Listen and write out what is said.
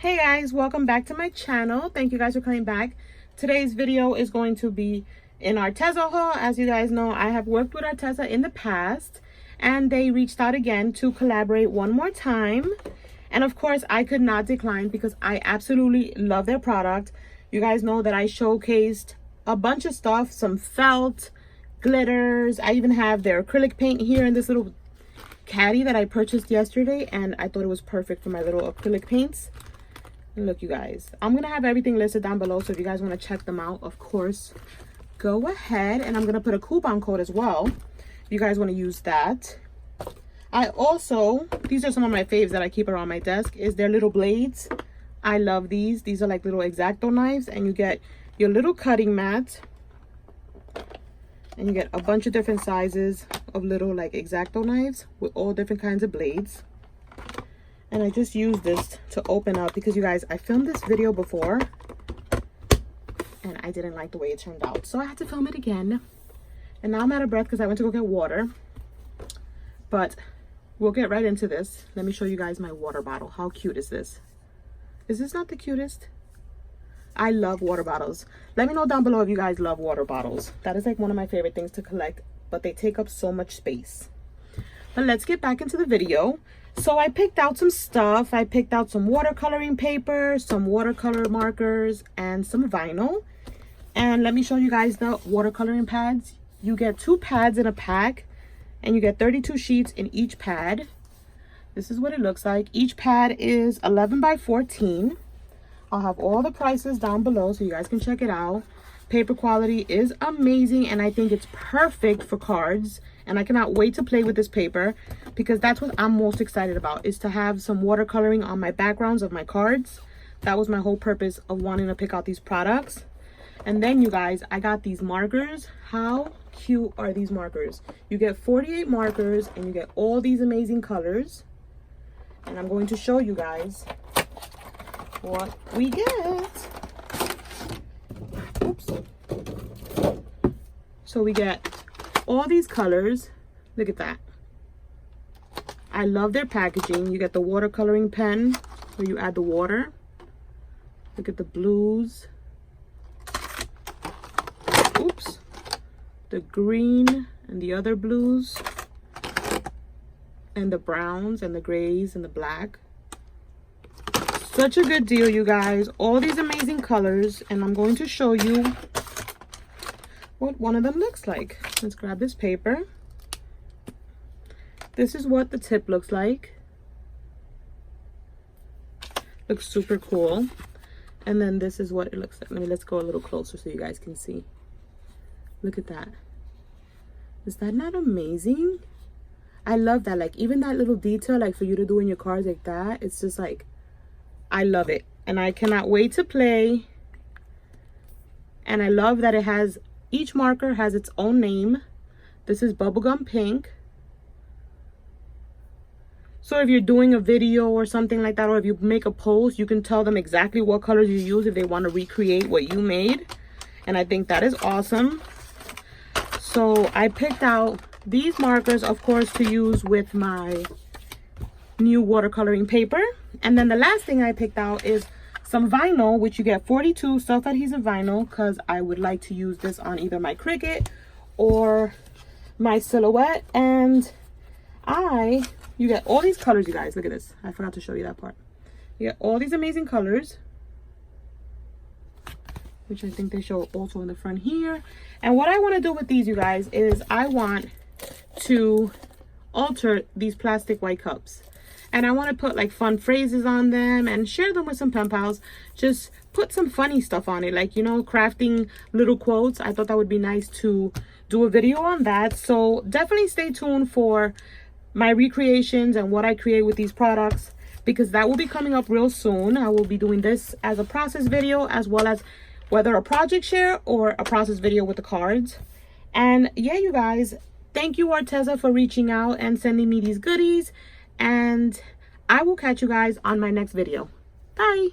Hey guys, welcome back to my channel. Thank you guys for coming back. Today's video is going to be an Arteza haul. As you guys know, I have worked with Arteza in the past and they reached out again to collaborate one more time. And of course, I could not decline because I absolutely love their product. You guys know that I showcased a bunch of stuff, some felt, glitters. I even have their acrylic paint here in this little caddy that I purchased yesterday, and I thought it was perfect for my little acrylic paints. Look, you guys, I'm gonna have everything listed down below, so if you guys want to check them out, of course, go ahead. And I'm gonna put a coupon code as well if you guys want to use that. I also, these are some of my faves that I keep around my desk, is their little blades. I love these. These are like little X-Acto knives, and you get your little cutting mat, and you get a bunch of different sizes of little like X-Acto knives with all different kinds of blades. And I just used this to open up because, you guys, I filmed this video before and I didn't like the way it turned out, so I had to film it again. And now I'm out of breath because I went to go get water, but we'll get right into this. Let me show you guys my water bottle. How cute is this? Is this not the cutest? I love water bottles. Let me know down below if you guys love water bottles. That is like one of my favorite things to collect, but they take up so much space. But let's get back into the video. So I picked out some stuff. I picked out some watercoloring paper, some watercolor markers, and some vinyl. And let me show you guys the watercoloring pads. You get 2 pads in a pack, and you get 32 sheets in each pad. This is what it looks like. Each pad is 11 by 14. I'll have all the prices down below so you guys can check it out. Paper quality is amazing, and I think it's perfect for cards. And I cannot wait to play with this paper because that's what I'm most excited about, is to have some watercoloring on my backgrounds of my cards. That was my whole purpose of wanting to pick out these products. And then, you guys, I got these markers. How cute are these markers? You get 48 markers and you get all these amazing colors. And I'm going to show you guys what we get. Oops. So we get all these colors. Look at that. I love their packaging. You get the watercoloring pen where you add the water. Look at the blues. Oops. The green and the other blues. And the browns and the grays and the black. Such a good deal, you guys. All these amazing colors, and I'm going to show you what one of them looks like. Let's grab this paper. This is what the tip looks like. Looks super cool. And then this is what it looks like. Let's go a little closer so you guys can see. Look at that. Is that not amazing? I love that. Like, even that little detail, like for you to do in your cards like that, it's just like, I love it. And I cannot wait to play. And I love that it has, each marker has its own name. This is bubblegum pink. So if you're doing a video or something like that, or if you make a post, you can tell them exactly what colors you use if they want to recreate what you made. And I think that is awesome. So I picked out these markers, of course, to use with my new watercoloring paper. And then the last thing I picked out is some vinyl, which you get 42 self-adhesive vinyl, because I would like to use this on either my Cricut or my silhouette. And you get all these colors, you guys. Look at this. I forgot to show you that part. You get all these amazing colors, which I think they show also in the front here. And what I want to do with these, you guys, is I want to alter these plastic white cups. And I want to put like fun phrases on them and share them with some pen pals. Just put some funny stuff on it, like, you know, crafting little quotes. I thought that would be nice to do a video on that. So definitely stay tuned for my recreations and what I create with these products, because that will be coming up real soon. I will be doing this as a process video, as well as whether a project share or a process video with the cards. And yeah, you guys, thank you Arteza for reaching out and sending me these goodies. And I will catch you guys on my next video. Bye.